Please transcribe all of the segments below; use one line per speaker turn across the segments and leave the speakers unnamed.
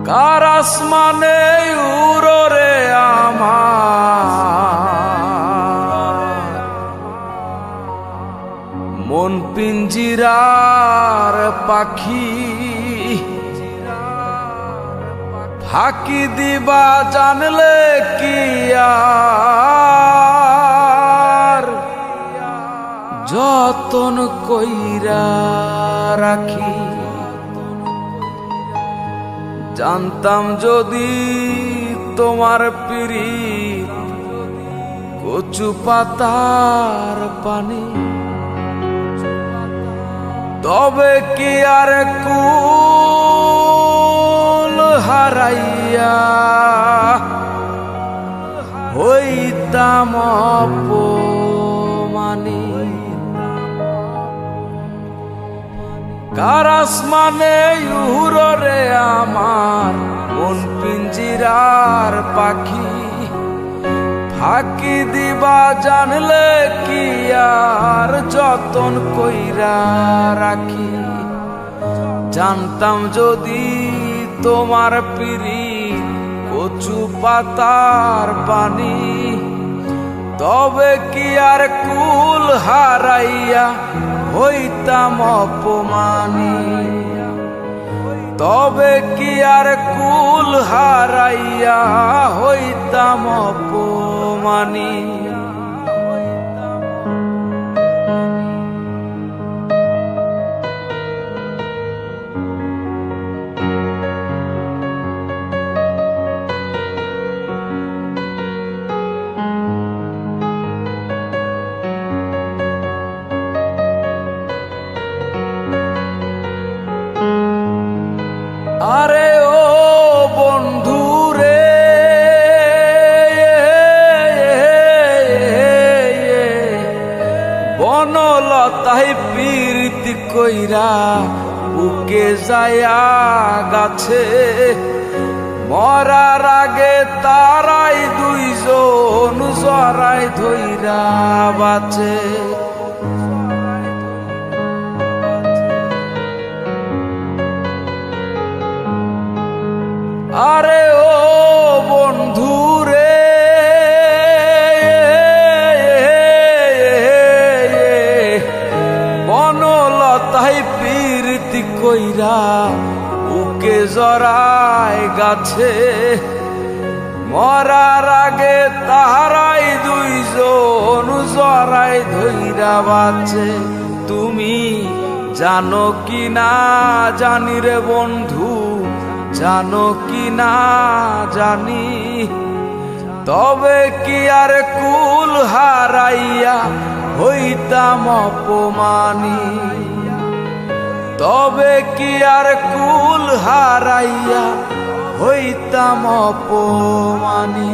কার আসমানে উড়রে আমার মন পিঞ্জিরার পাখি ফাঁকি দিবা জানলে কি আর যতন কইরা রাখি। জানতাম যদি তোমার পিরিত কচু পাতার পানি, তবে কি আর কুল হারাইয়া হইতাম অপমানী। কার আসমানে উড়রে আমার মন পিঞ্জিরার পাখি ফাঁকি দিবা জানলে কি আর যতন কইরা রাখি। জানতাম যদি তোমার পিরিত কচু পাতার পানি, তবে কি আর কুল হারাইয়া হইতাম অপমানী। তবে কি আর কুল হারাইয়া হইতাম অপমানী। আরে ও বন্ধু রে, বনলতায় পীড়িত কইরা বুকে যায়া গাছে, মরার আগে তারাই দুইজন জড়াই ধইরা বাঁচে। আরে ও বন্ধু রে, বনলতায় পীড়িত কইরা বুকে জড়ায় গাছে, মরার আগে তাহারাই দুইজন জড়াই ধইরা বাঁচে। তুমি জানো কি না জানি রে বন্ধু, জানো কি না জানি, তবে কি আর কুল হারাইয়া হইতাম অপমানী। তবে কি আর কুল হারাইয়া হইতাম অপমানী।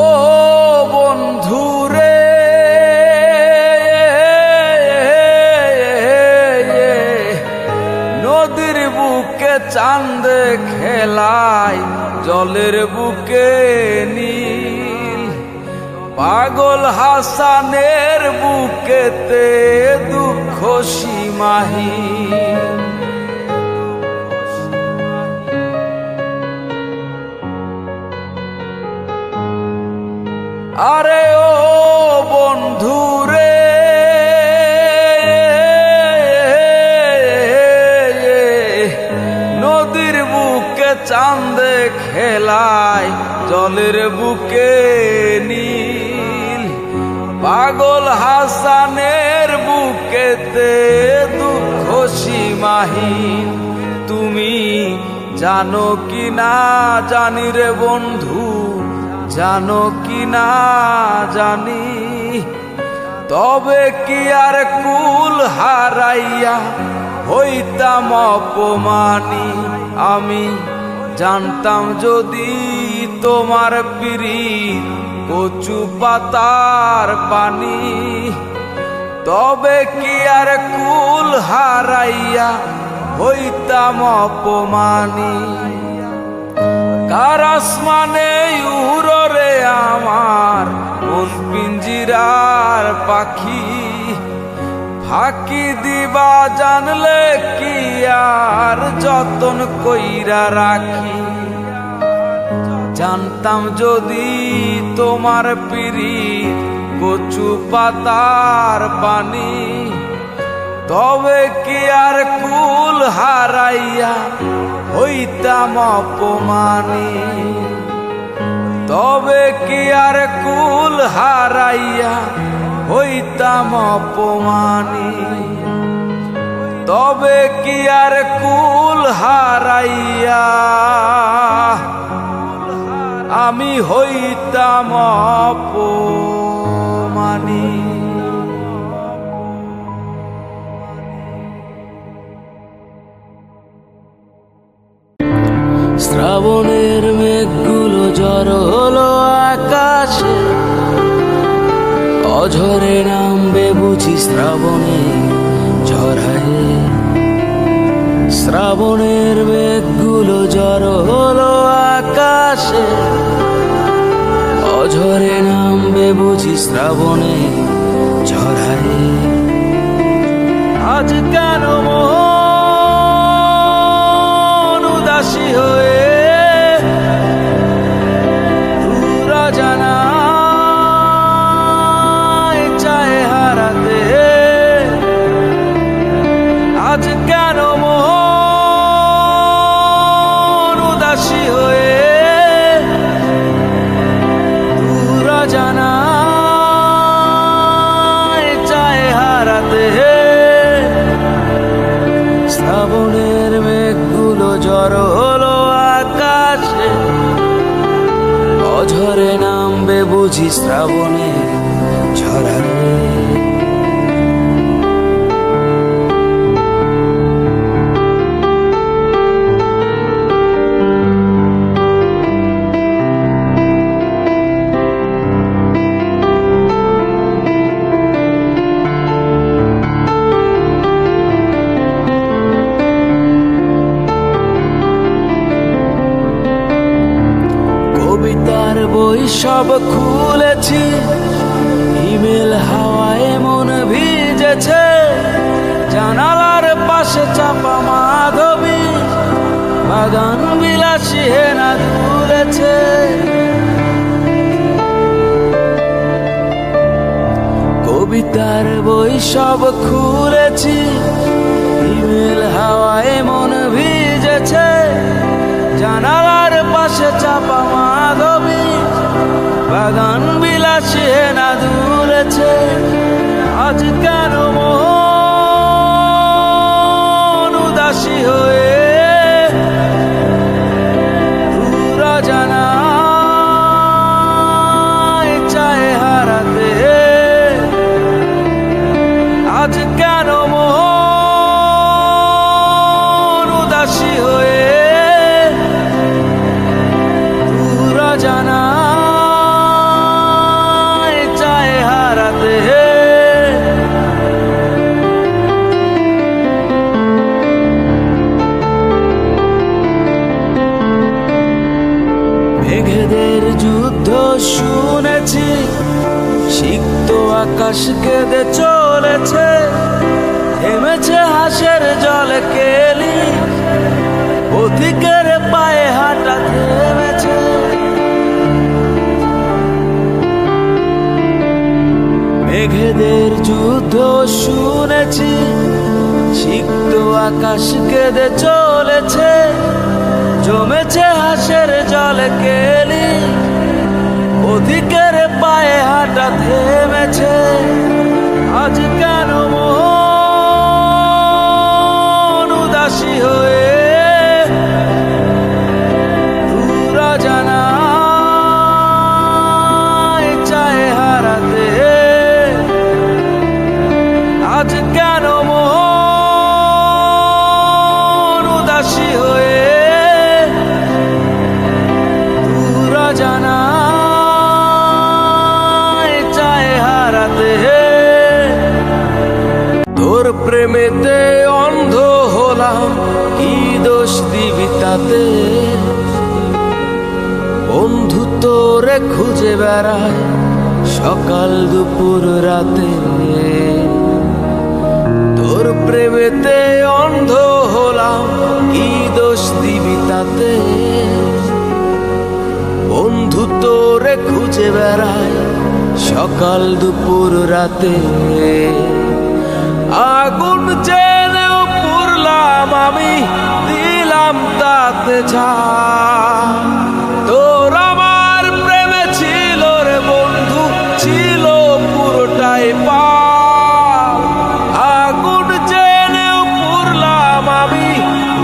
ও বন্ধু রে, নদীর বুকে চাঁদ খেলায় জলের বুকে নীল, পাগল হাসানের বুকেতে দুঃখ সীমাহীন। আরে ও বন্ধু রে, নদীর বুকে চাঁদ খেলায় জলের বুকে নীল, পাগল হাসানের বুকেতে দুঃখ সীমাহীন। তুমি জানো কি না জানি রে বন্ধু, জানো কি না জানি, তবে কি আর কুল হারাইয়া হইতাম অপমানী। আমি জানতাম যদি তোমার পিরিত কচু পাতার পানি, তবে কি আর কুল হারাইয়া হইতাম অপমানী। কার আসমানে উড়রে আমার মন পিঞ্জিরার পাখি, ফাঁকি দিবা জানলে কি আর যতন কইরা রাখি। জানতাম যদি তোমার পিরিত কচু পাতার পানি, তবে কি আর কুল হারাইয়া হইতাম অপমানী। তবে কি আর কুল হারাইয়া হইতাম অপমানী। তবে কি আর কুল হারাইয়া আমি হইতাম অপমানী। শ্রাবণের মেঘগুলো জড়ো হলো আকাশে, অঝরে নামবে বুঝি শ্রাবণে ঝরায়। শ্রাবণের মেঘগুলো জড়ো হলো আকাশে, অঝরে নামবে বুঝি শ্রাবণে ঝরায়। আজ কেন মন উদাসী হয়ে দূরা জানায় চায় হারাতে। আজ কেন মন উদাসী হয়ে দূরা জানায় চায় হারাতে। শ্রাবণের মেঘগুলো জড়ো হলো আকাশে, অঝরে নামবে বুঝি শ্রাবণে ঝরায়। কবিতার বই সব খুলেছি, ইমেল হাওয়ায় মন ভিজেছে। জানালার পাশে চাপা মাধবী, বাগান বিলাসী হেনা দুলেছে। কবিতার বই সব খুলেছি, ইমেল হাওয়ায় মন ভিজেছে। জানালার পাশে চাপা মাধবী, বাগান বিলাসী হেনা দুলেছে। আজ কেন মন উদাসী হয়ে দূরা জানায় চায় হারাতে। আজ কেন মন উদাসী হয়ে দূরা জানায় চায় হারাতে। মেঘেদের যুদ্ধ শুনেছি, সিক্ত আকাশ কেঁদে চলেছে। থেমেছে হাসের জলে কেলি, পথিকের পায়ে হাঁটা থেমেছে। মেঘেদের যুদ্ধ শুনেছি, সিক্ত আকাশ কেঁদে চলেছে। জমেছে হাসের জলে কেলি, পথিকের পায়ে হাঁটা থেমেছে। আজ কেন মন উদাসী হয়ে দূরা জানায় চায় হারাতে। আজ কেন মন উদাসী হয়ে দূরা জানায় প্রেমেতে অন্ধ হলাম, কি দোষ দিবি তাতে? বন্ধু তোরে খুঁজে বেড়ায় সকাল দুপুর রাতে। তোর প্রেমেতে অন্ধ হলাম, কি দোষ দিবি তাতে? বন্ধু তোরে খুঁজে বেড়ায় সকাল দুপুর রাতে। আগুন জেনেও পুরলাম আমি, দিলাম তাতে ঝাল। তোর আমার প্রেমে ছিল রে বন্ধু, ছিল পুরোটাই পাপ। আগুন জেনেও পুরলাম আমি,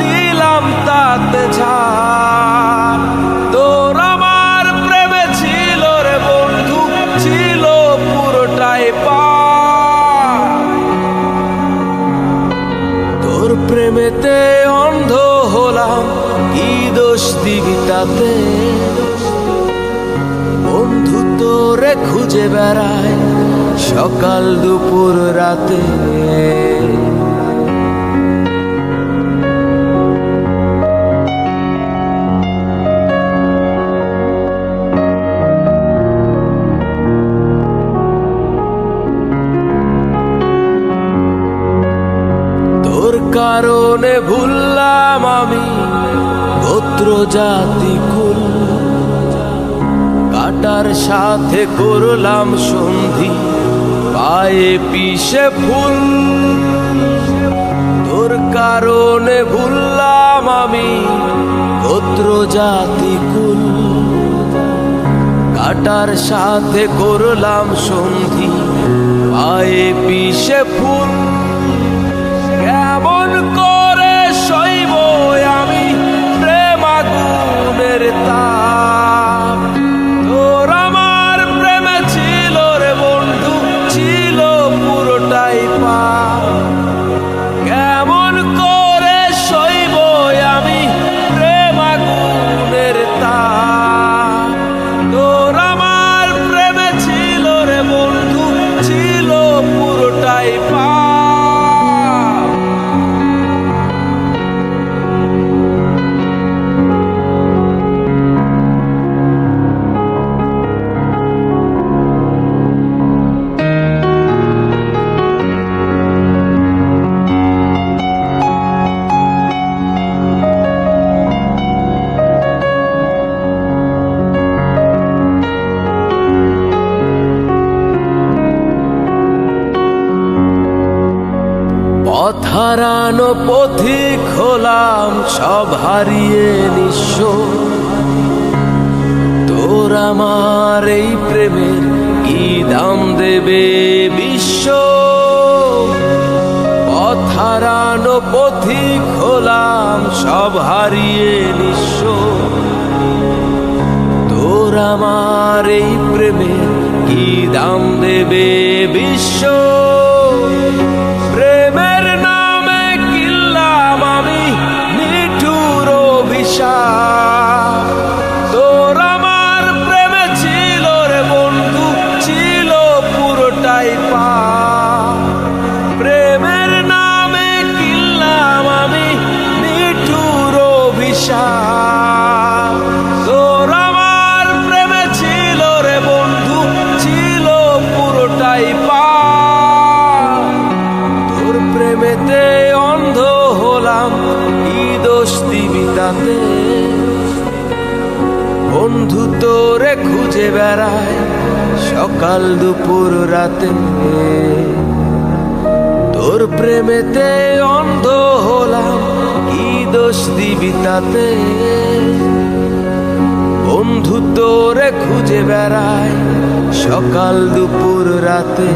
দিলাম তাতে ঝাল। তোর আমার প্রেমে ছিল রে বন্ধু, ছিল পুরোটাই পাপ। তোর প্রেমেতে অন্ধ হলাম, কি দোষ দিবি তাতে? বন্ধু তোরে খুঁজে বেড়ায় সকাল দুপুর রাতে। তোর কারণে ভুললাম আমি গোত্র জাতি কুল, কাটার সাথে করলাম সন্ধি, পায়ে পিষে ফুল। তোর কারণে ভুললাম আমি গোত্র জাতি কুল, কাটার সাথে করলাম সন্ধি, পায়ে পিষে ফুল। কেমন করে সইব আমি প্রেম আগুনের তাপ? তোর আমার প্রেমে ছিল রে বন্ধু, ছিল পুরোটাই পাপ। কেমন করে সইব আমি প্রেম আগুনের তাপ? তোর আমার প্রেমে ছিল রে বন্ধু, ছিল পুরোটাই পাপ। পথ হারানো পথিক হলাম, সব হারিয়ে নিঃস্ব। তোর আমার এই প্রেমের কি দাম দেবে বিশ্ব? পথ হারানো পথিক হলাম, সব হারিয়ে নিঃস্ব। তোর আমার এই প্রেমের কি দাম দেবে বিশ্ব? প্রেমের নামে কিনলাম আমি নিঠুর অভিশাপ। তোর আমার প্রেমে ছিল রে বন্ধু, ছিল পুরোটাই পাপ। প্রেমের নামে কিনলাম আমি নিঠুর অভিশাপ। তোর আমার প্রেমে ছিল রে বন্ধু, ছিল পুরোটাই পাপ। তোর প্রেমেতে অন্ধ হলাম, কি দোষ দিবি তাতে? বন্ধু তোরে খুঁজে বেড়ায় সকাল দুপুর রাতে। তোর প্রেমেতে অন্ধ হলাম, কি দোষ দিবি তাতে? বন্ধু তোরে খুঁজে বেড়ায় সকাল দুপুর রাতে।